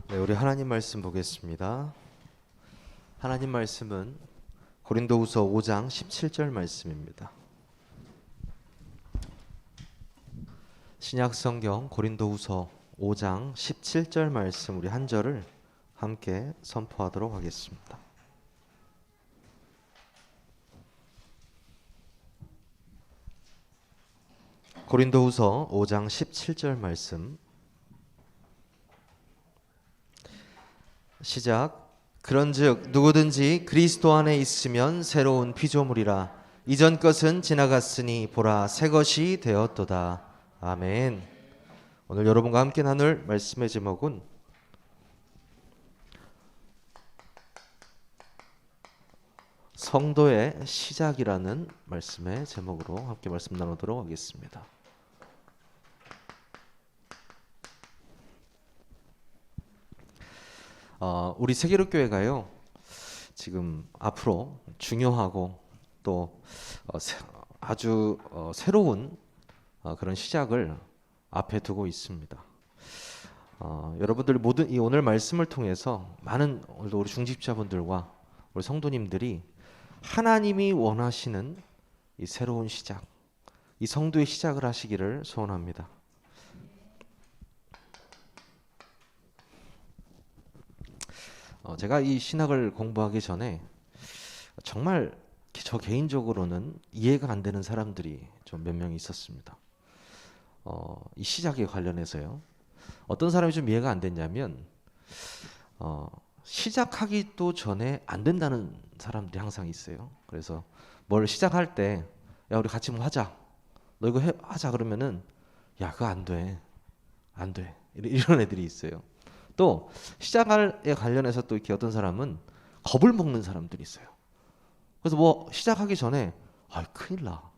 네, 우리 하나님 말씀 보겠습니다. 하나님 말씀은 고린도후서 5장 17절 말씀입니다. 신약 성경 고린도후서 5장 17절 말씀 우리 한 절을 함께 선포하도록 하겠습니다. 고린도후서 5장 17절 말씀 시작. 그런즉 누구든지 그리스도 안에 있으면 새로운 피조물이라 이전 것은 지나갔으니 보라 새 것이 되었도다. 아멘. 오늘 여러분과 함께 나눌 말씀의 제목은 성도의 시작이라는 말씀의 제목으로 함께 말씀 나누도록 하겠습니다. 우리 세계로교회가요 지금 앞으로 중요하고 또 아주 새로운 그런 시작을 앞에 두고 있습니다. 여러분들 모든 이 오늘 말씀을 통해서 많은 오늘도 우리 중직자분들과 우리 성도님들이 하나님이 원하시는 이 새로운 시작, 이 성도의 시작을 하시기를 소원합니다. 제가 이 신학을 공부하기 전에 정말 저 개인적으로는 이해가 안 되는 사람들이 좀 몇 명 있었습니다. 이 시작에 관련해서요. 어떤 사람이 좀 이해가 안 됐냐면 시작하기도 전에 안 된다는 사람들이 항상 있어요. 그래서 뭘 시작할 때 야 우리 같이 뭐 하자. 너 이거 하자 그러면은 야 그거 안 돼. 안 돼. 이런 애들이 있어요. 또 시작에 관련해서 또 이렇게 어떤 사람은 겁을 먹는 사람들이 있어요. 그래서 뭐 시작하기 전에 아 큰일 나.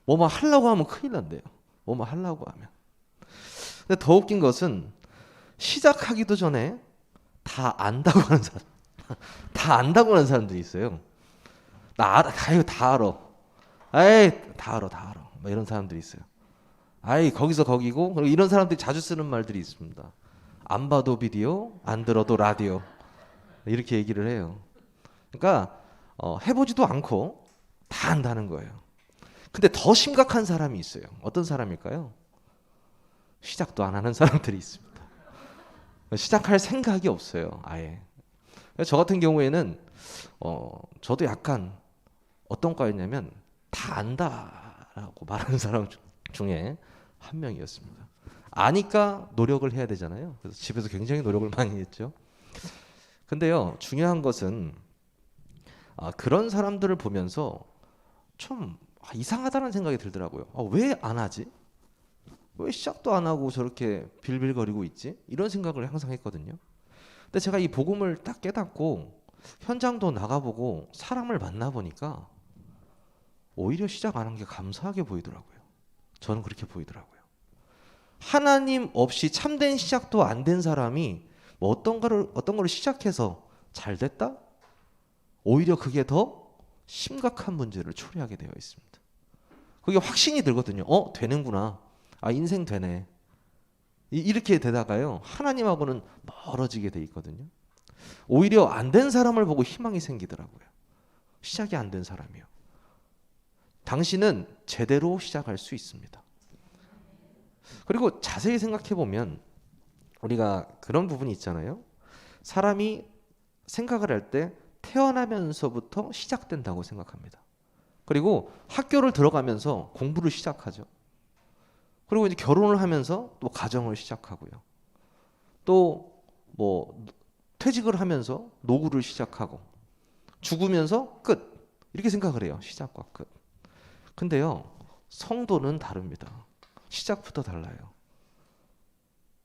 뭐만 하려고 하면 큰일 난대요. 뭐만 하려고 하면. 근데 더 웃긴 것은 시작하기도 전에 다 안다고 하는 사람, 다 안다고 하는 사람들이 있어요. 나 알아, 이거 다 알아. 에이 다 알아, 다 알아. 막 이런 사람들이 있어요. 아이 거기서 거기고 그리고 이런 사람들이 자주 쓰는 말들이 있습니다. 안 봐도 비디오, 안 들어도 라디오 이렇게 얘기를 해요. 그러니까 해보지도 않고 다 안다는 거예요. 근데 더 심각한 사람이 있어요. 어떤 사람일까요? 시작도 안 하는 사람들이 있습니다. 시작할 생각이 없어요. 아예. 저 같은 경우에는 저도 약간 어떤 과였냐면 다 안다라고 말하는 사람 중에 한 명이었습니다. 아니까 노력을 해야 되잖아요. 그래서 집에서 굉장히 노력을 많이 했죠. 근데요, 중요한 것은 그런 사람들을 보면서 좀 이상하다는 생각이 들더라고요. 왜 안 하지? 왜 시작도 안 하고 저렇게 빌빌거리고 있지? 이런 생각을 항상 했거든요. 근데 제가 이 복음을 딱 깨닫고 현장도 나가보고 사람을 만나보니까 오히려 시작 안 한 게 감사하게 보이더라고요. 저는 그렇게 보이더라고요. 하나님 없이 참된 시작도 안 된 사람이 뭐 어떤 거를 시작해서 잘 됐다? 오히려 그게 더 심각한 문제를 초래하게 되어 있습니다. 그게 확신이 들거든요. 되는구나. 인생 되네. 이렇게 되다가요. 하나님하고는 멀어지게 돼 있거든요. 오히려 안 된 사람을 보고 희망이 생기더라고요. 시작이 안 된 사람이요. 당신은 제대로 시작할 수 있습니다. 그리고 자세히 생각해 보면 우리가 그런 부분이 있잖아요. 사람이 생각을 할 때 태어나면서부터 시작된다고 생각합니다. 그리고 학교를 들어가면서 공부를 시작하죠. 그리고 이제 결혼을 하면서 또 가정을 시작하고요. 또 뭐 퇴직을 하면서 노후를 시작하고 죽으면서 끝. 이렇게 생각을 해요. 시작과 끝. 근데요. 성도는 다릅니다. 시작부터 달라요.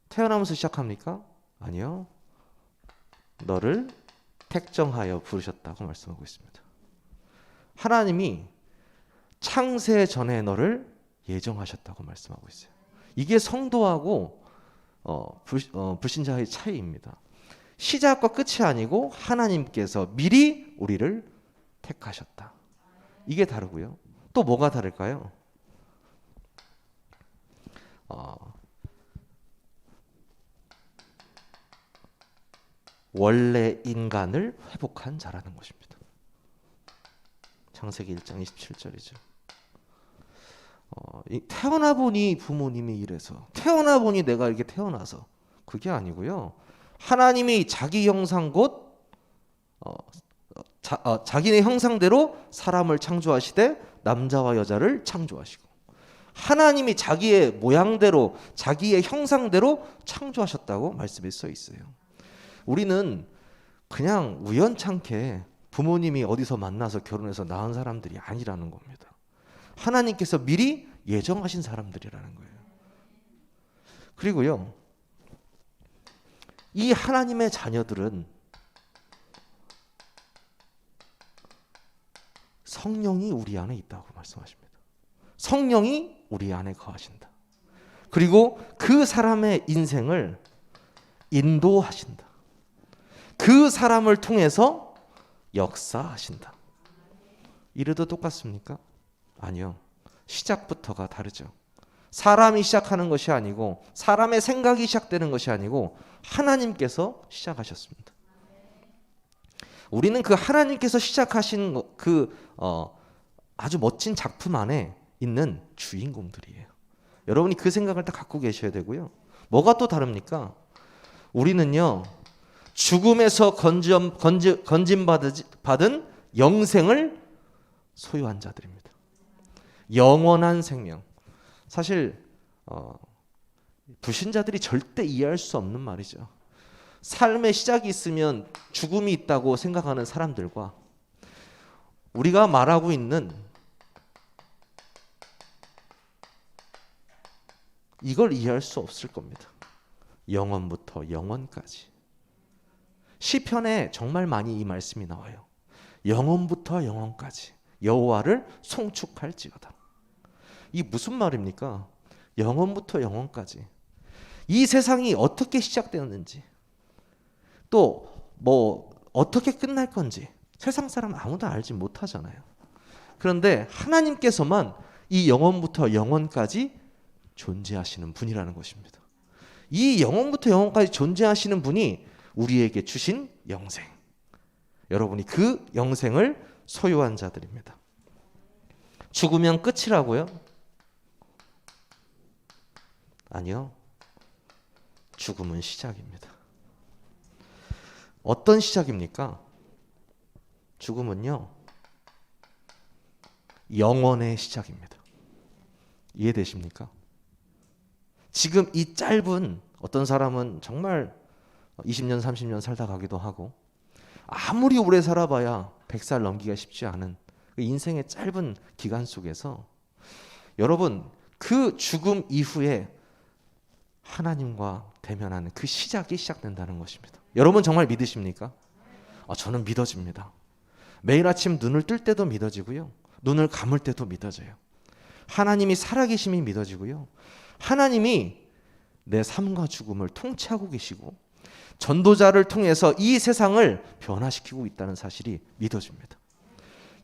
태어나면서 시작합니까? 아니요. 너를 택정하여 부르셨다고 말씀하고 있습니다. 하나님이 창세 전에 너를 예정하셨다고 말씀하고 있어요. 이게 성도하고 불신자의 차이입니다. 시작과 끝이 아니고 하나님께서 미리 우리를 택하셨다. 이게 다르고요. 또 뭐가 다를까요? 원래 인간을 회복한 자라는 것입니다. 창세기 1장 27절이죠. 태어나 보니 부모님이 이래서, 태어나 보니 내가 이렇게 태어나서, 그게 아니고요. 하나님이 자기 형상 곧 자기네 형상대로 사람을 창조하시되 남자와 여자를 창조하시고, 하나님이 자기의 모양대로 자기의 형상대로 창조하셨다고 말씀에 써 있어요. 우리는 그냥 우연찮게 부모님이 어디서 만나서 결혼해서 낳은 사람들이 아니라는 겁니다. 하나님께서 미리 예정하신 사람들이라는 거예요. 그리고요, 이 하나님의 자녀들은 성령이 우리 안에 있다고 말씀하십니다. 성령이 우리 안에 거하신다. 그리고 그 사람의 인생을 인도하신다. 그 사람을 통해서 역사하신다. 이래도 똑같습니까? 아니요. 시작부터가 다르죠. 사람이 시작하는 것이 아니고, 사람의 생각이 시작되는 것이 아니고 하나님께서 시작하셨습니다. 우리는 그 하나님께서 시작하신 아주 멋진 작품 안에 있는 주인공들이에요. 여러분이 그 생각을 다 갖고 계셔야 되고요. 뭐가 또 다릅니까? 우리는요, 죽음에서 건짐받은 영생을 소유한 자들입니다. 영원한 생명. 사실 불신자들이 절대 이해할 수 없는 말이죠. 삶의 시작이 있으면 죽음이 있다고 생각하는 사람들과 우리가 말하고 있는 이걸 이해할 수 없을 겁니다. 영원부터 영원까지. 시편에 정말 많이 이 말씀이 나와요. 영원부터 영원까지 여호와를 송축할지어다. 이 무슨 말입니까? 영원부터 영원까지. 이 세상이 어떻게 시작되었는지, 또 뭐 어떻게 끝날 건지 세상 사람 아무도 알지 못하잖아요. 그런데 하나님께서만 이 영원부터 영원까지 존재하시는 분이라는 것입니다. 이 영원부터 영원까지 존재하시는 분이 우리에게 주신 영생. 여러분이 그 영생을 소유한 자들입니다. 죽으면 끝이라고요? 아니요. 죽음은 시작입니다. 어떤 시작입니까? 죽음은요, 영원의 시작입니다. 이해되십니까? 지금 이 짧은, 어떤 사람은 정말 20년, 30년 살다 가기도 하고, 아무리 오래 살아봐야 100살 넘기가 쉽지 않은 인생의 짧은 기간 속에서 여러분, 그 죽음 이후에 하나님과 대면하는 그 시작이 시작된다는 것입니다. 여러분 정말 믿으십니까? 저는 믿어집니다. 매일 아침 눈을 뜰 때도 믿어지고요, 눈을 감을 때도 믿어져요. 하나님이 살아계심이 믿어지고요, 하나님이 내 삶과 죽음을 통치하고 계시고 전도자를 통해서 이 세상을 변화시키고 있다는 사실이 믿어집니다.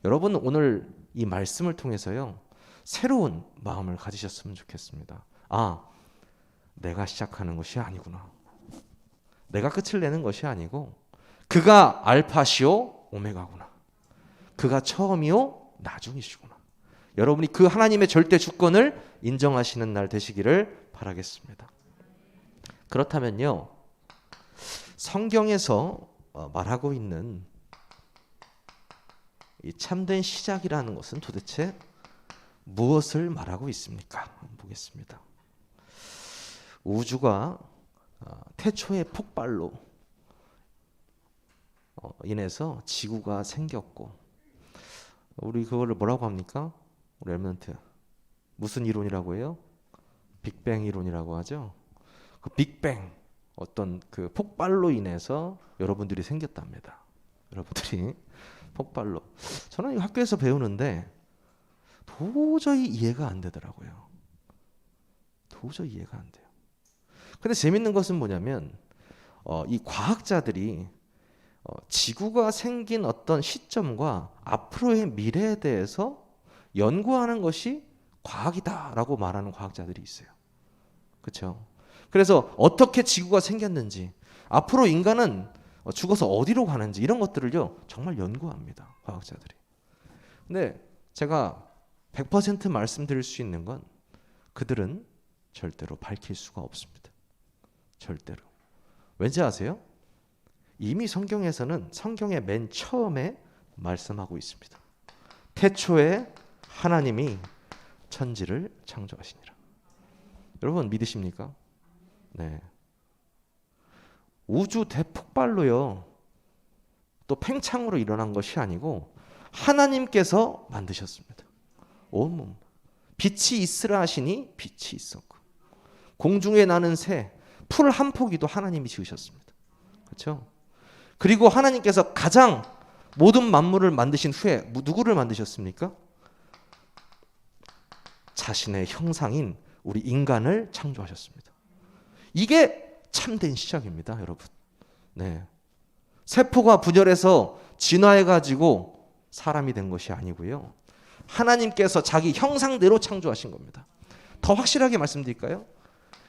여러분 오늘 이 말씀을 통해서요, 새로운 마음을 가지셨으면 좋겠습니다. 내가 시작하는 것이 아니구나. 내가 끝을 내는 것이 아니고 그가 알파시오 오메가구나. 그가 처음이요 나중이시구나. 여러분이 그 하나님의 절대 주권을 인정하시는 날 되시기를 바라겠습니다. 그렇다면요, 성경에서 말하고 있는 이 참된 시작이라는 것은 도대체 무엇을 말하고 있습니까? 한번 보겠습니다. 우주가 태초의 폭발로 인해서 지구가 생겼고, 우리 그거를 뭐라고 합니까? 우리 엘리먼트 무슨 이론이라고 해요? 빅뱅 이론이라고 하죠. 그 빅뱅, 어떤 그 폭발로 인해서 여러분들이 생겼답니다. 여러분들이 폭발로. 저는 이거 학교에서 배우는데 도저히 이해가 안 되더라고요. 도저히 이해가 안 돼요. 근데 재밌는 것은 뭐냐면 이 과학자들이 지구가 생긴 어떤 시점과 앞으로의 미래에 대해서 연구하는 것이 과학이다라고 말하는 과학자들이 있어요. 그렇죠? 그래서 어떻게 지구가 생겼는지, 앞으로 인간은 죽어서 어디로 가는지 이런 것들을요 정말 연구합니다, 과학자들이. 근데 제가 100% 말씀드릴 수 있는 건 그들은 절대로 밝힐 수가 없습니다. 절대로. 왠지 아세요? 이미 성경에서는 성경의 맨 처음에 말씀하고 있습니다. 태초에 하나님이 천지를 창조하시니라. 여러분 믿으십니까? 네. 우주 대폭발로요 또 팽창으로 일어난 것이 아니고 하나님께서 만드셨습니다. 온몸. 빛이 있으라 하시니 빛이 있었고, 공중에 나는 새, 풀 한 포기도 하나님이 지으셨습니다. 그렇죠? 그리고 하나님께서 가장 모든 만물을 만드신 후에 누구를 만드셨습니까? 자신의 형상인 우리 인간을 창조하셨습니다. 이게 참된 시작입니다, 여러분. 네. 세포가 분열해서 진화해가지고 사람이 된 것이 아니고요. 하나님께서 자기 형상대로 창조하신 겁니다. 더 확실하게 말씀드릴까요?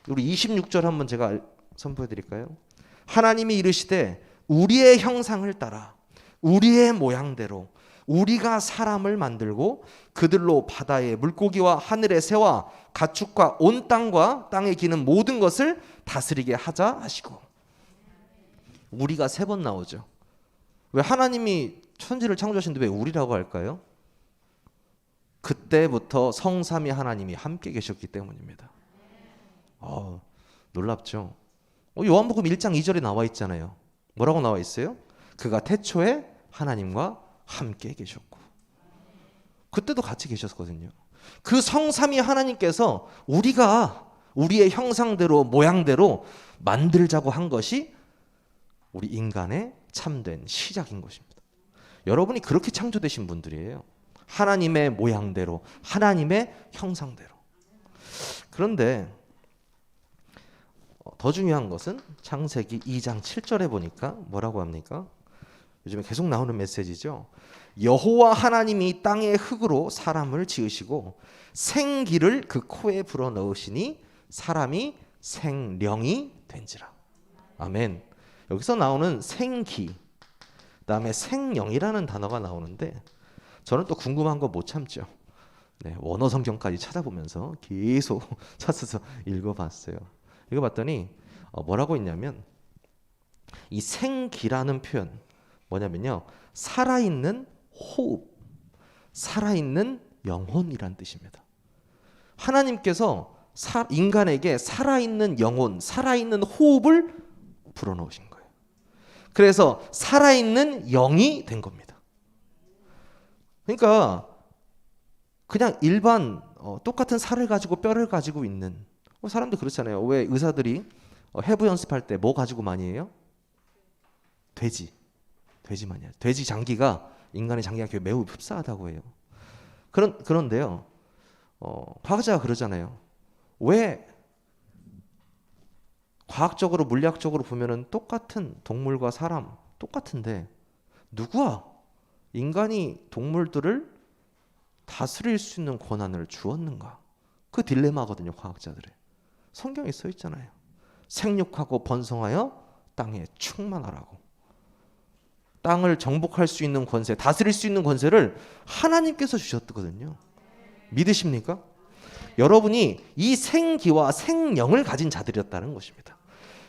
우리 26절 한번 제가 선포해 드릴까요? 하나님이 이르시되 우리의 형상을 따라 우리의 모양대로 우리가 사람을 만들고 그들로 바다의 물고기와 하늘의 새와 가축과 온 땅과 땅에 기는 모든 것을 다스리게 하자 하시고. 우리가 3번 나오죠. 왜 하나님이 천지를 창조하신데 왜 우리라고 할까요? 그때부터 성삼위 하나님이 함께 계셨기 때문입니다. 놀랍죠? 요한복음 1장 2절에 나와 있잖아요. 뭐라고 나와 있어요? 그가 태초에 하나님과 함께 계셨고. 그때도 같이 계셨거든요. 그 성삼위 하나님께서 우리가 우리의 형상대로 모양대로 만들자고 한 것이 우리 인간의 참된 시작인 것입니다. 여러분이 그렇게 창조되신 분들이에요. 하나님의 모양대로, 하나님의 형상대로. 그런데 더 중요한 것은 창세기 2장 7절에 보니까 뭐라고 합니까? 요즘에 계속 나오는 메시지죠. 여호와 하나님이 땅의 흙으로 사람을 지으시고 생기를 그 코에 불어넣으시니 사람이 생령이 된지라. 아멘. 여기서 나오는 생기, 그다음에 생령이라는 단어가 나오는데 저는 또 궁금한 거 못 참죠. 네, 원어 성경까지 찾아보면서 계속 찾아서 읽어봤어요. 읽어봤더니 뭐라고 있냐면 이 생기라는 표현 뭐냐면요, 살아있는 호흡, 살아있는 영혼이란 뜻입니다. 하나님께서 인간에게 살아있는 영혼, 살아있는 호흡을 불어넣으신 거예요. 그래서 살아있는 영이 된 겁니다. 그러니까 그냥 일반 똑같은 살을 가지고 뼈를 가지고 있는 사람들 그렇잖아요. 왜 의사들이 해부 연습할 때 뭐 가지고 많이 해요? 돼지 많이 해요. 돼지 장기가 인간의 장기가 매우 흡사하다고 해요. 그런데요, 과학자가 그러잖아요. 왜 과학적으로 물리학적으로 보면은 똑같은 동물과 사람 똑같은데 누가 인간이 동물들을 다스릴 수 있는 권한을 주었는가? 그 딜레마거든요, 과학자들의. 성경에 써 있잖아요. 생육하고 번성하여 땅에 충만하라고. 땅을 정복할 수 있는 권세, 다스릴 수 있는 권세를 하나님께서 주셨거든요. 믿으십니까? 여러분이 이 생기와 생령을 가진 자들이었다는 것입니다.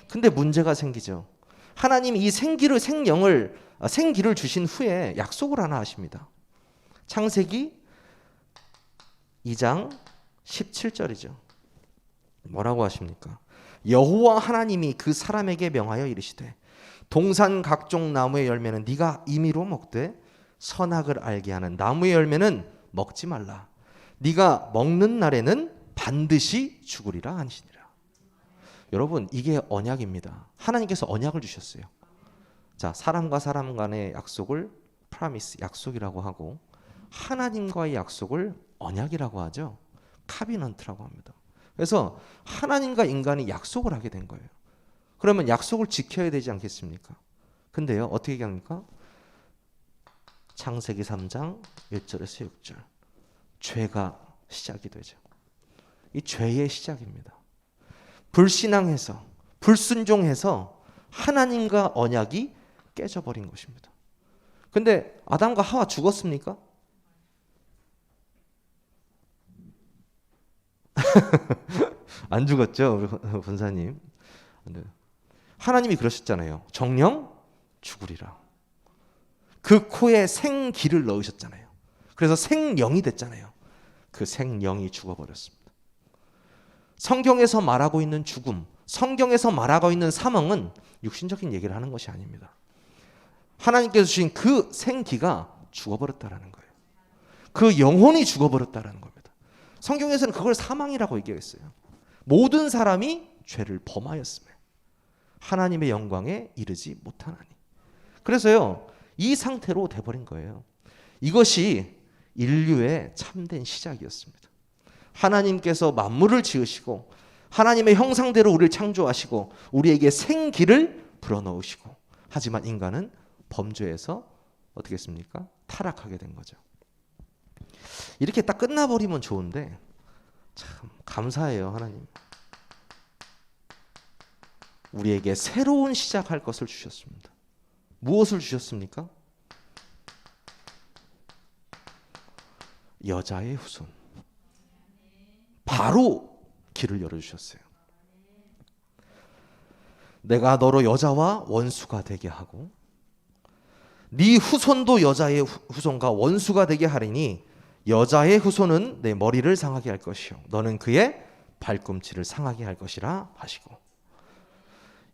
근데 문제가 생기죠. 하나님이 이 생기를 주신 후에 약속을 하나 하십니다. 창세기 2장 17절이죠. 뭐라고 하십니까? 여호와 하나님이 그 사람에게 명하여 이르시되 동산 각종 나무의 열매는 네가 임의로 먹되 선악을 알게 하는 나무의 열매는 먹지 말라. 네가 먹는 날에는 반드시 죽으리라 하시니라. 여러분, 이게 언약입니다. 하나님께서 언약을 주셨어요. 자, 사람과 사람 간의 약속을 프라미스, 약속이라고 하고 하나님과의 약속을 언약이라고 하죠. 카비넌트라고 합니다. 그래서 하나님과 인간이 약속을 하게 된 거예요. 그러면 약속을 지켜야 되지 않겠습니까? 근데요, 어떻게 얘기합니까? 창세기 3장 1절에서 6절. 죄가 시작이 되죠. 이 죄의 시작입니다. 불신앙해서, 불순종해서 하나님과 언약이 깨져버린 것입니다. 근데 아담과 하와 죽었습니까? 안 죽었죠, 우리 본사님. 하나님이 그러셨잖아요. 정령 죽으리라. 그 코에 생기를 넣으셨잖아요. 그래서 생령이 됐잖아요. 그 생령이 죽어버렸습니다. 성경에서 말하고 있는 죽음, 성경에서 말하고 있는 사망은 육신적인 얘기를 하는 것이 아닙니다. 하나님께서 주신 그 생기가 죽어버렸다라는 거예요. 그 영혼이 죽어버렸다라는 겁니다. 성경에서는 그걸 사망이라고 얘기했어요. 모든 사람이 죄를 범하였으며 하나님의 영광에 이르지 못하나니. 그래서요, 이 상태로 돼버린 거예요. 이것이 인류의 참된 시작이었습니다. 하나님께서 만물을 지으시고 하나님의 형상대로 우리를 창조하시고 우리에게 생기를 불어넣으시고, 하지만 인간은 범죄에서 어떻게 했습니까? 타락하게 된 거죠. 이렇게 딱 끝나버리면 좋은데 참 감사해요. 하나님 우리에게 새로운 시작할 것을 주셨습니다. 무엇을 주셨습니까? 여자의 후손. 바로 길을 열어주셨어요. 내가 너로 여자와 원수가 되게 하고 네 후손도 여자의 후손과 원수가 되게 하리니 여자의 후손은 내 머리를 상하게 할 것이요 너는 그의 발꿈치를 상하게 할 것이라 하시고.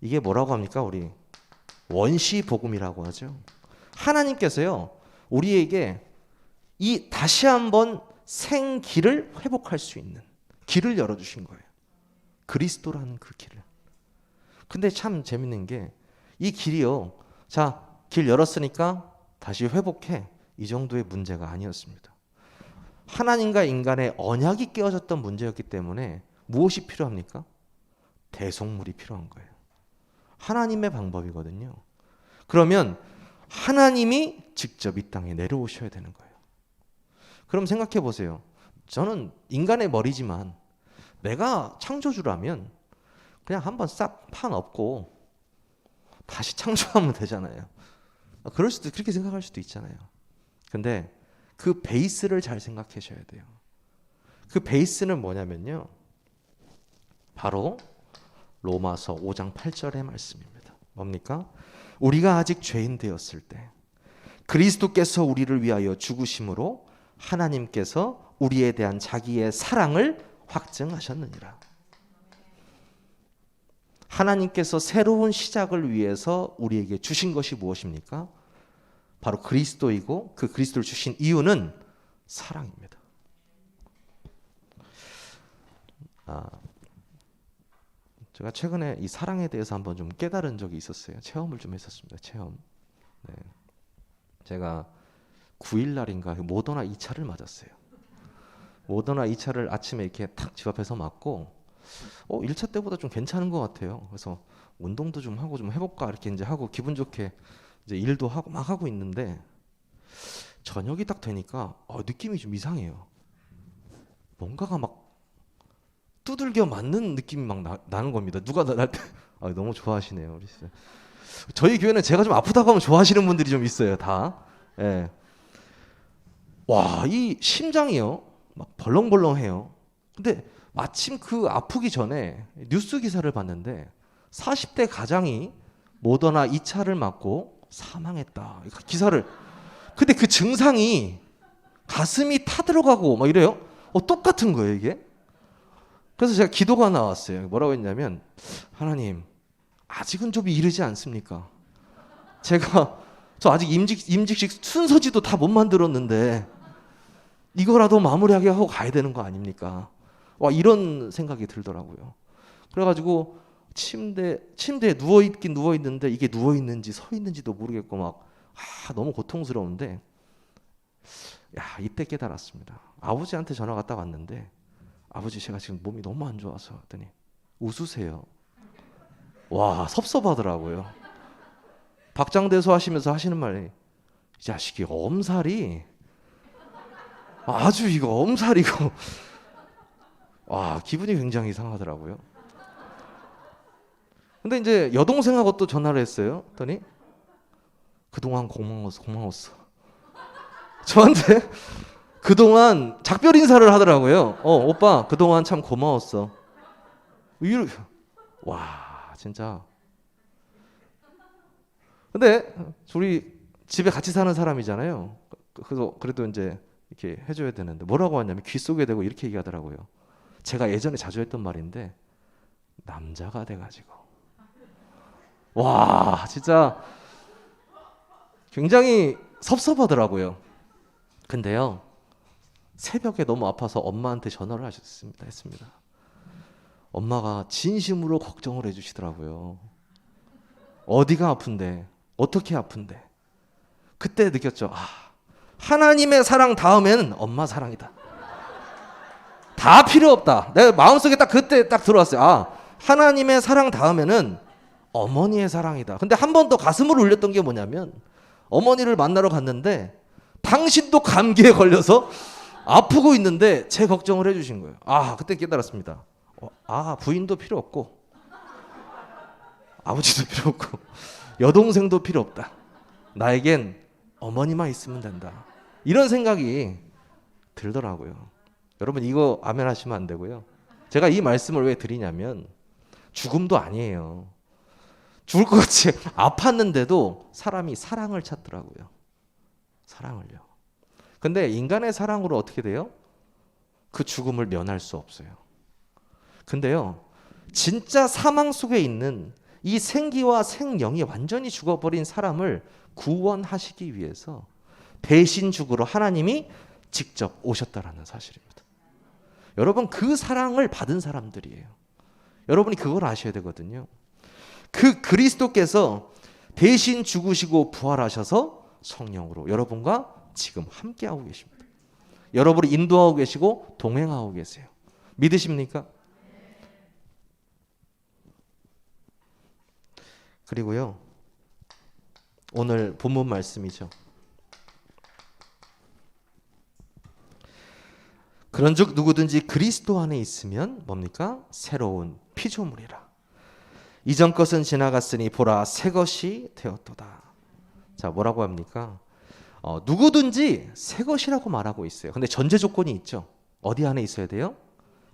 이게 뭐라고 합니까? 우리 원시 복음이라고 하죠. 하나님께서요 우리에게 이 다시 한번 생기를 회복할 수 있는 길을 열어주신 거예요. 그리스도라는 그 길을. 근데 참 재밌는 게 이 길이요, 자, 길 열었으니까 다시 회복해, 이 정도의 문제가 아니었습니다. 하나님과 인간의 언약이 깨어졌던 문제였기 때문에 무엇이 필요합니까? 대속물이 필요한 거예요. 하나님의 방법이거든요. 그러면 하나님이 직접 이 땅에 내려오셔야 되는 거예요. 그럼 생각해 보세요. 저는 인간의 머리지만 내가 창조주라면 그냥 한번 싹 판 엎고 다시 창조하면 되잖아요. 그럴 수도, 그렇게 생각할 수도 있잖아요. 근데 그 베이스를 잘 생각하셔야 돼요. 그 베이스는 뭐냐면요, 바로 로마서 5장 8절의 말씀입니다. 뭡니까? 우리가 아직 죄인 되었을 때 그리스도께서 우리를 위하여 죽으심으로 하나님께서 우리에 대한 자기의 사랑을 확증하셨느니라. 하나님께서 새로운 시작을 위해서 우리에게 주신 것이 무엇입니까? 바로 그리스도이고, 그 그리스도를 주신 이유는 사랑입니다. 제가 최근에 이 사랑에 대해서 한번 좀 깨달은 적이 있었어요. 체험을 좀 했었습니다. 체험. 네. 제가 9일날인가 모더나 2차를 맞았어요. 모더나 2차를 아침에 이렇게 탁 집 앞에서 맞고 1차 때보다 좀 괜찮은 것 같아요. 그래서 운동도 좀 하고 좀 해볼까 이렇게 이제 하고 기분 좋게 이제 일도 하고 막 하고 있는데 저녁이 딱 되니까 느낌이 좀 이상해요. 뭔가가 막 두들겨 맞는 느낌이 막 나는 겁니다. 누가 날 때 너무 좋아하시네요. 우리 저희 교회는 제가 좀 아프다고 하면 좋아하시는 분들이 좀 있어요. 다. 예. 와, 이 심장이요 막 벌렁벌렁해요. 근데 마침 그 아프기 전에 뉴스 기사를 봤는데 40대 가장이 모더나 2차를 맞고 사망했다. 기사를. 근데 그 증상이 가슴이 타들어가고 막 이래요. 똑같은 거예요, 이게. 그래서 제가 기도가 나왔어요. 뭐라고 했냐면, 하나님, 아직은 좀 이르지 않습니까? 저 아직 임직식 순서지도 다 못 만들었는데 이거라도 마무리하게 하고 가야 되는 거 아닙니까? 와, 이런 생각이 들더라고요. 그래가지고 침대에 누워있긴 누워있는데 이게 누워있는지 서 있는지도 모르겠고 막 너무 고통스러운데, 이때 깨달았습니다. 아버지한테 전화가 딱 왔는데, 아버지 제가 지금 몸이 너무 안 좋아서 했더니 웃으세요. 와, 섭섭하더라고요. 박장대소 하시면서 하시는 말이, 이 자식이 엄살이 아주 이거 엄살이고 와, 기분이 굉장히 상하더라고요. 근데 이제 여동생하고 또 전화를 했어요. 했더니 그동안 고마웠어. 저한테 그동안 작별 인사를 하더라고요. 오빠 그동안 참 고마웠어. 와 진짜. 근데 우리 집에 같이 사는 사람이잖아요. 그래서 그래도 이제 이렇게 해줘야 되는데 뭐라고 하냐면 귀 속에 대고 이렇게 얘기하더라고요. 제가 예전에 자주 했던 말인데 남자가 돼가지고 와 진짜 굉장히 섭섭하더라고요. 근데요 새벽에 너무 아파서 엄마한테 전화를 했습니다. 엄마가 진심으로 걱정을 해주시더라고요. 어디가 아픈데 어떻게 아픈데 그때 느꼈죠. 하나님의 사랑 다음에는 엄마 사랑이다. 다 필요 없다. 내 마음속에 딱 그때 딱 들어왔어요. 하나님의 사랑 다음에는 어머니의 사랑이다. 근데 한 번 더 가슴을 울렸던 게 뭐냐면 어머니를 만나러 갔는데 당신도 감기에 걸려서 아프고 있는데 제 걱정을 해주신 거예요. 그때 깨달았습니다. 부인도 필요 없고 아버지도 필요 없고 여동생도 필요 없다. 나에겐 어머니만 있으면 된다. 이런 생각이 들더라고요. 여러분 이거 아멘 하시면 안 되고요. 제가 이 말씀을 왜 드리냐면 죽음도 아니에요. 죽을 것 같이 아팠는데도 사람이 사랑을 찾더라고요. 사랑을요. 근데 인간의 사랑으로 어떻게 돼요? 그 죽음을 면할 수 없어요. 근데요, 진짜 사망 속에 있는 이 생기와 생명이 완전히 죽어버린 사람을 구원하시기 위해서 대신 죽으러 하나님이 직접 오셨다라는 사실입니다. 여러분 그 사랑을 받은 사람들이에요. 여러분이 그걸 아셔야 되거든요. 그 그리스도께서 대신 죽으시고 부활하셔서 성령으로 여러분과 지금 함께하고 계십니다. 여러분을 인도하고 계시고 동행하고 계세요. 믿으십니까? 그리고요 오늘 본문 말씀이죠. 그런즉 누구든지 그리스도 안에 있으면 뭡니까? 새로운 피조물이라. 이전 것은 지나갔으니 보라 새 것이 되었도다. 자 뭐라고 합니까? 누구든지 새 것이라고 말하고 있어요. 근데 전제 조건이 있죠. 어디 안에 있어야 돼요?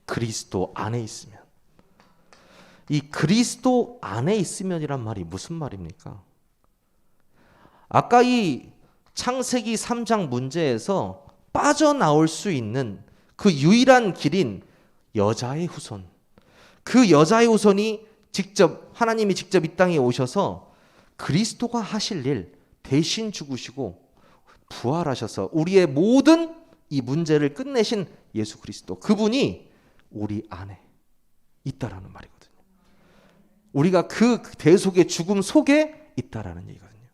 그리스도 안에 있으면. 이 그리스도 안에 있으면이란 말이 무슨 말입니까? 아까 이 창세기 3장 문제에서 빠져나올 수 있는 그 유일한 길인 여자의 후손. 그 여자의 후손이 하나님이 직접 이 땅에 오셔서 그리스도가 하실 일 대신 죽으시고 부활하셔서 우리의 모든 이 문제를 끝내신 예수 그리스도. 그분이 우리 안에 있다라는 말이거든요. 우리가 그 대속의 죽음 속에 있다라는 얘기거든요.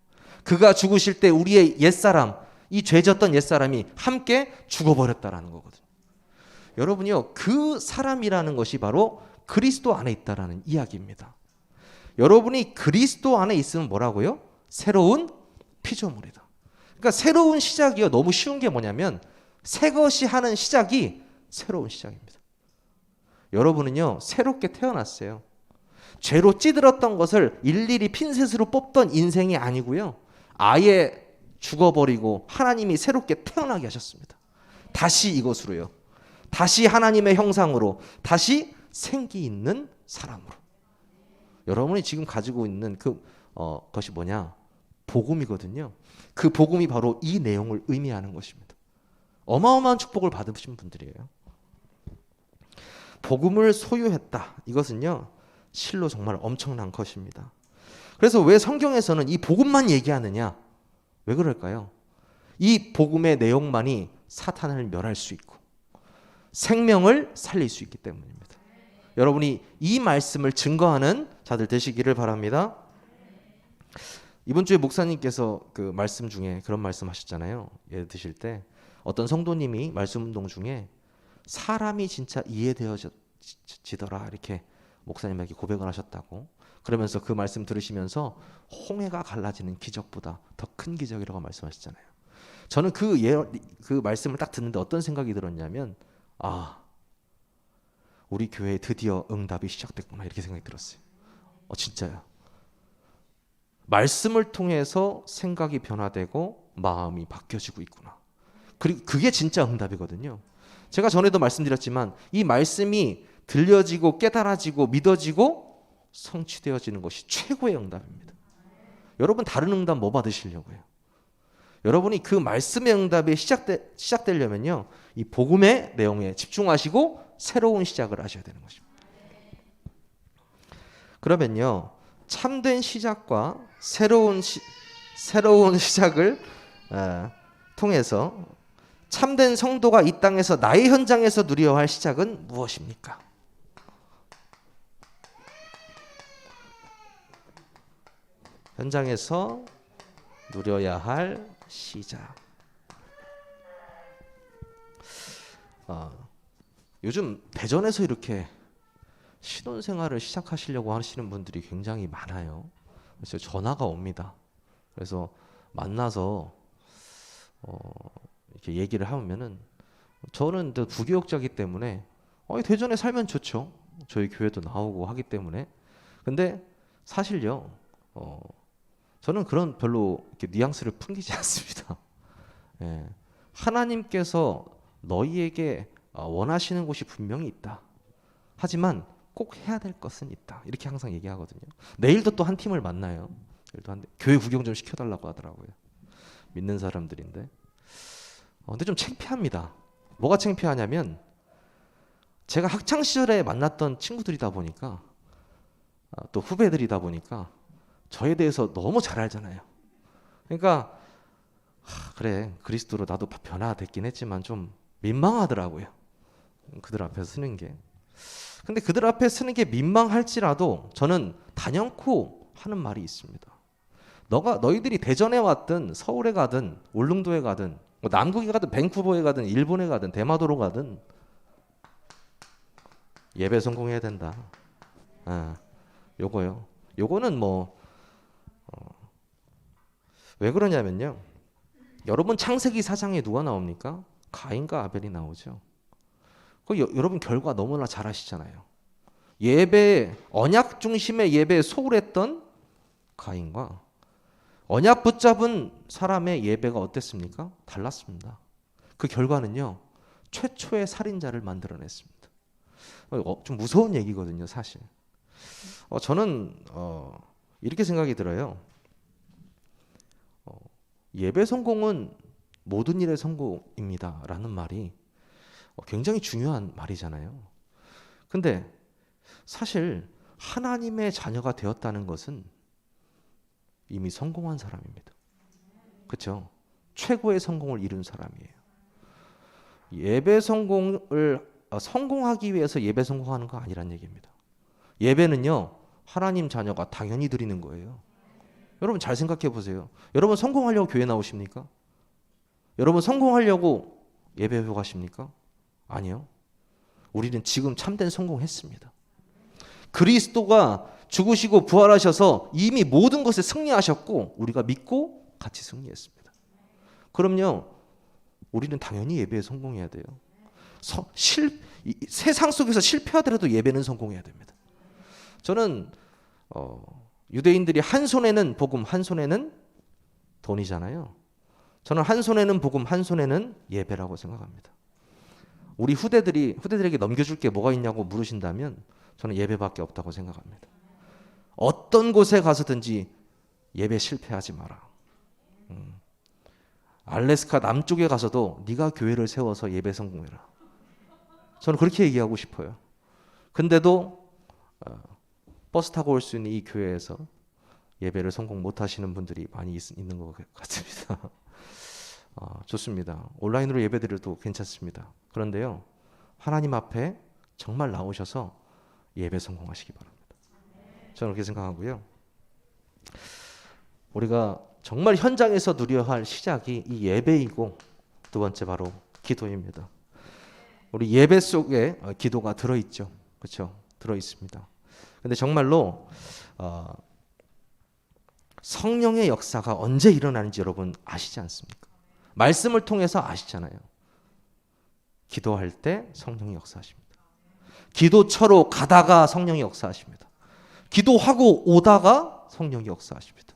그가 죽으실 때 우리의 옛사람, 이 죄졌던 옛사람이 함께 죽어버렸다라는 거거든요. 여러분이요, 그 사람이라는 것이 바로 그리스도 안에 있다라는 이야기입니다. 여러분이 그리스도 안에 있으면 뭐라고요? 새로운 피조물이다. 그러니까 새로운 시작이요. 너무 쉬운 게 뭐냐면 새 것이 하는 시작이 새로운 시작입니다. 여러분은요, 새롭게 태어났어요. 죄로 찌들었던 것을 일일이 핀셋으로 뽑던 인생이 아니고요. 아예 죽어버리고 하나님이 새롭게 태어나게 하셨습니다. 다시 이것으로요. 다시 하나님의 형상으로, 다시 생기 있는 사람으로. 여러분이 지금 가지고 있는 것이 뭐냐? 복음이거든요. 그 복음이 바로 이 내용을 의미하는 것입니다. 어마어마한 축복을 받으신 분들이에요. 복음을 소유했다. 이것은요, 실로 정말 엄청난 것입니다. 그래서 왜 성경에서는 이 복음만 얘기하느냐? 왜 그럴까요? 이 복음의 내용만이 사탄을 멸할 수 있고 생명을 살릴 수 있기 때문입니다. 여러분이 이 말씀을 증거하는 자들 되시기를 바랍니다. 이번 주에 목사님께서 그 말씀 중에 그런 말씀 하셨잖아요. 예를 드실 때 어떤 성도님이 말씀 운동 중에 사람이 진짜 이해되어지더라 이렇게 목사님에게 고백을 하셨다고. 그러면서 그 말씀 들으시면서 홍해가 갈라지는 기적보다 더 큰 기적이라고 말씀하셨잖아요. 저는 그 말씀을 딱 듣는데 어떤 생각이 들었냐면 우리 교회에 드디어 응답이 시작됐구나 이렇게 생각이 들었어요. 진짜요. 말씀을 통해서 생각이 변화되고 마음이 바뀌어지고 있구나. 그리고 그게 진짜 응답이거든요. 제가 전에도 말씀드렸지만 이 말씀이 들려지고 깨달아지고 믿어지고 성취되어지는 것이 최고의 응답입니다. 여러분 다른 응답 뭐 받으시려고요? 여러분이 그 말씀의 응답이 시작되려면요, 이 복음의 내용에 집중하시고 새로운 시작을 하셔야 되는 것입니다. 그러면요, 참된 시작과 새로운 시작을 통해서 참된 성도가 이 땅에서 나의 현장에서 누려야 할 시작은 무엇입니까? 현장에서 누려야 할 시작. 요즘 대전에서 이렇게 신혼생활을 시작하시려고 하시는 분들이 굉장히 많아요. 그래서 전화가 옵니다. 그래서 만나서 이렇게 얘기를 하면은 저는 또 부교육자이기 때문에 대전에 살면 좋죠. 저희 교회도 나오고 하기 때문에. 근데 사실요, 저는 그런 별로 이렇게 뉘앙스를 풍기지 않습니다. 예. 하나님께서 너희에게 원하시는 곳이 분명히 있다. 하지만 꼭 해야 될 것은 있다. 이렇게 항상 얘기하거든요. 내일도 또 한 팀을 만나요. 교회 구경 좀 시켜달라고 하더라고요. 믿는 사람들인데. 근데 좀 창피합니다. 뭐가 창피하냐면 제가 학창 시절에 만났던 친구들이다 보니까 또 후배들이다 보니까 저에 대해서 너무 잘 알잖아요. 그러니까 그래, 그리스도로 나도 변화됐긴 했지만 좀 민망하더라고요. 그들 앞에서 쓰는 게. 근데 그들 앞에 쓰는 게 민망할지라도 저는 단연코 하는 말이 있습니다. 너희들이 대전에 왔든 서울에 가든 울릉도에 가든 뭐 남극에 가든 밴쿠버에 가든 일본에 가든 대마도로 가든 예배 성공해야 된다. 요거요. 요거는 왜 그러냐면요, 여러분 창세기 4장에 누가 나옵니까? 가인과 아벨이 나오죠. 여러분 결과 너무나 잘 아시잖아요. 예배, 언약 중심의 예배에 소홀했던 가인과 언약 붙잡은 사람의 예배가 어땠습니까? 달랐습니다. 그 결과는요, 최초의 살인자를 만들어냈습니다. 좀 무서운 얘기거든요, 사실. 저는 이렇게 생각이 들어요. 예배 성공은 모든 일의 성공입니다 라는 말이 굉장히 중요한 말이잖아요. 근데 사실 하나님의 자녀가 되었다는 것은 이미 성공한 사람입니다. 그렇죠? 최고의 성공을 이룬 사람이에요. 예배 성공을 성공하기 위해서 예배 성공하는 거 아니란 얘기입니다. 예배는요, 하나님 자녀가 당연히 드리는 거예요. 여러분 잘 생각해 보세요. 여러분 성공하려고 교회 나오십니까? 여러분 성공하려고 예배회 가십니까? 아니요. 우리는 지금 참된 성공했습니다. 그리스도가 죽으시고 부활하셔서 이미 모든 것에 승리하셨고 우리가 믿고 같이 승리했습니다. 그럼요, 우리는 당연히 예배에 성공해야 돼요. 세상 속에서 실패하더라도 예배는 성공해야 됩니다. 저는 유대인들이 한 손에는 복음, 한 손에는 돈이잖아요. 저는 한 손에는 복음, 한 손에는 예배라고 생각합니다. 우리 후대들에게 넘겨줄 게 뭐가 있냐고 물으신다면 저는 예배밖에 없다고 생각합니다. 어떤 곳에 가서든지 예배 실패하지 마라. 알래스카 남쪽에 가서도 네가 교회를 세워서 예배 성공해라. 저는 그렇게 얘기하고 싶어요. 근데도 버스 타고 올 수 있는 이 교회에서 예배를 성공 못하시는 분들이 많이 있는 것 같습니다. 좋습니다. 온라인으로 예배드려도 괜찮습니다. 그런데요, 하나님 앞에 정말 나오셔서 예배 성공하시기 바랍니다. 저는 그렇게 생각하고요. 우리가 정말 현장에서 누려야 할 시작이 이 예배이고, 두 번째 바로 기도입니다. 우리 예배 속에 기도가 들어있죠. 그렇죠? 들어있습니다. 근데 정말로 성령의 역사가 언제 일어나는지 여러분 아시지 않습니까? 말씀을 통해서 아시잖아요. 기도할 때 성령이 역사하십니다. 기도처로 가다가 성령이 역사하십니다. 기도하고 오다가 성령이 역사하십니다.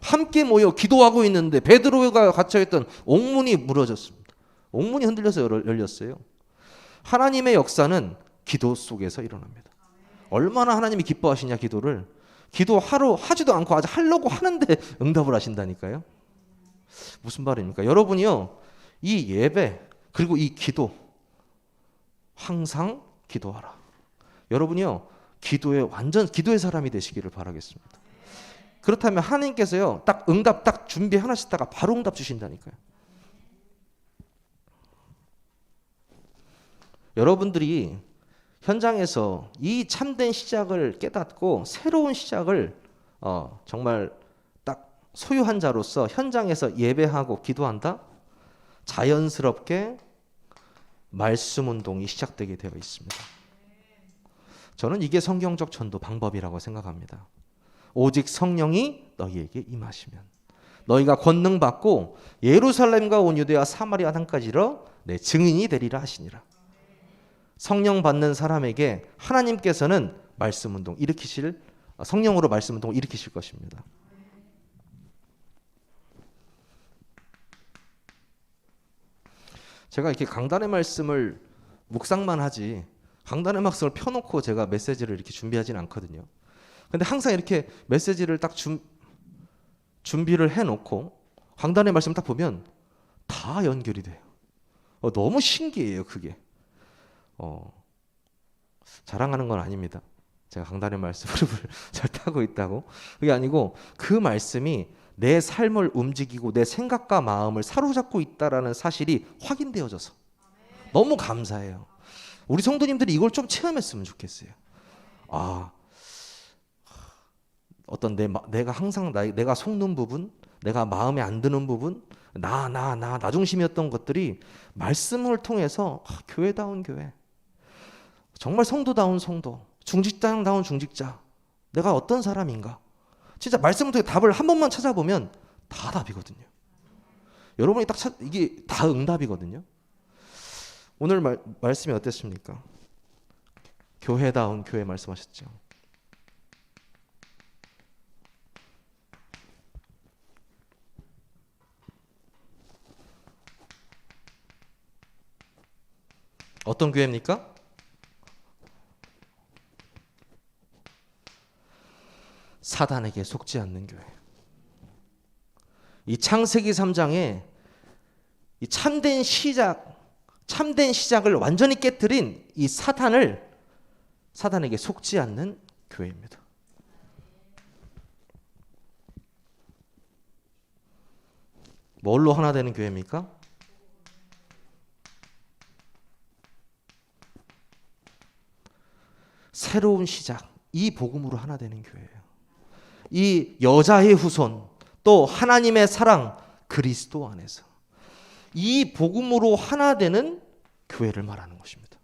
함께 모여 기도하고 있는데 베드로가 갇혀있던 옥문이 무너졌습니다. 옥문이 흔들려서 열렸어요. 하나님의 역사는 기도 속에서 일어납니다. 얼마나 하나님이 기뻐하시냐 기도를. 하지도 않고 아주 하려고 하는데 응답을 하신다니까요. 무슨 말입니까? 여러분이요, 이 예배 그리고 이 기도 항상 기도하라. 여러분이요, 기도의 사람이 되시기를 바라겠습니다. 그렇다면 하나님께서요, 딱 응답 딱 준비 하나씩 다가 바로 응답 주신다니까요. 여러분들이 현장에서 이 참된 시작을 깨닫고 새로운 시작을 정말 딱 소유한 자로서 현장에서 예배하고 기도한다? 자연스럽게 말씀 운동이 시작되게 되어 있습니다. 저는 이게 성경적 전도 방법이라고 생각합니다. 오직 성령이 너희에게 임하시면 너희가 권능 받고 예루살렘과 온 유대와 사마리아 땅까지 이르러 내 증인이 되리라 하시니라. 성령 받는 사람에게 하나님께서는 말씀 운동 성령으로 말씀 운동을 일으키실 것입니다. 제가 이렇게 강단의 말씀을 묵상만 하지 강단의 말씀을 펴놓고 제가 메시지를 이렇게 준비하진 않거든요. 근데 항상 이렇게 메시지를 딱 준비를 해놓고 강단의 말씀을 딱 보면 다 연결이 돼요. 너무 신기해요, 그게. 자랑하는 건 아닙니다. 제가 강단의 말씀을 잘 타고 있다고. 그게 아니고 그 말씀이 내 삶을 움직이고 내 생각과 마음을 사로잡고 있다라는 사실이 확인되어져서 너무 감사해요. 우리 성도님들이 이걸 좀 체험했으면 좋겠어요. 어떤 내가 항상 내가 속는 부분, 내가 마음에 안 드는 부분, 나 중심이었던 것들이 말씀을 통해서 교회다운 교회, 정말 성도다운 성도, 중직자다운 중직자, 내가 어떤 사람인가, 진짜 말씀을 통해 답을 한 번만 찾아보면 다 답이거든요. 여러분이 이게 다 응답이거든요. 오늘 말씀이 어땠습니까? 교회다운 교회 말씀하셨죠. 어떤 교회입니까? 사단에게 속지 않는 교회. 이 창세기 3장에 이 참된 시작을 완전히 깨뜨린 이 사단에게 속지 않는 교회입니다. 뭘로 하나 되는 교회입니까? 새로운 시작, 이 복음으로 하나 되는 교회예요. 이 여자의 후손, 또 하나님의 사랑, 그리스도 안에서 이 복음으로 하나 되는 교회를 말하는 것입니다.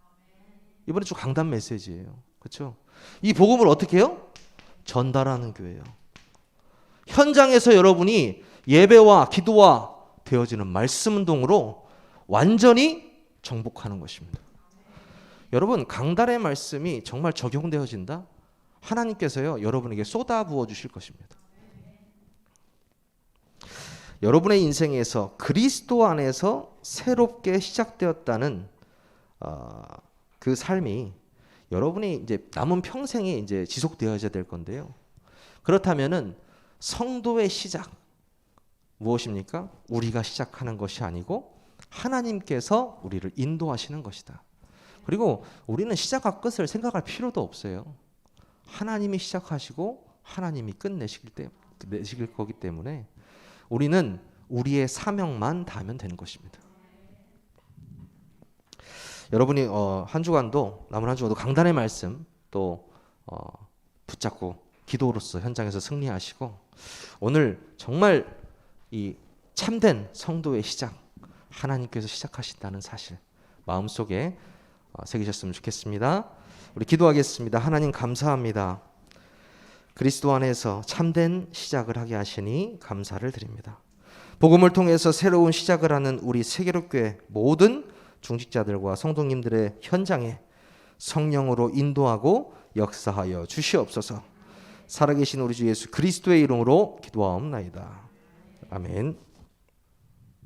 이번에 좀 강단 메시지예요. 그렇죠? 이 복음을 어떻게 해요? 전달하는 교회예요. 현장에서 여러분이 예배와 기도와 되어지는 말씀 운동으로 완전히 정복하는 것입니다. 여러분, 강단의 말씀이 정말 적용되어진다? 하나님께서요, 여러분에게 쏟아부어 주실 것입니다. 여러분의 인생에서 그리스도 안에서 새롭게 시작되었다는 그 삶이 여러분이 이제 남은 평생에 이제 지속되어야 될 건데요. 그렇다면은 성도의 시작 무엇입니까? 우리가 시작하는 것이 아니고 하나님께서 우리를 인도하시는 것이다. 그리고 우리는 시작과 끝을 생각할 필요도 없어요. 하나님이 시작하시고 하나님이 끝내실 거기 때문에 우리는 우리의 사명만 다하면 되는 것입니다. 여러분이 남은 한 주간도 강단의 말씀 또 붙잡고 기도로서 현장에서 승리하시고 오늘 정말 이 참된 성도의 시작 하나님께서 시작하신다는 사실 마음속에 새기셨으면 좋겠습니다. 우리 기도하겠습니다. 하나님 감사합니다. 그리스도 안에서 참된 시작을 하게 하시니 감사를 드립니다. 복음을 통해서 새로운 시작을 하는 우리 세계로교회 모든 중직자들과 성도님들의 현장에 성령으로 인도하고 역사하여 주시옵소서. 살아계신 우리 주 예수 그리스도의 이름으로 기도하옵나이다. 아멘.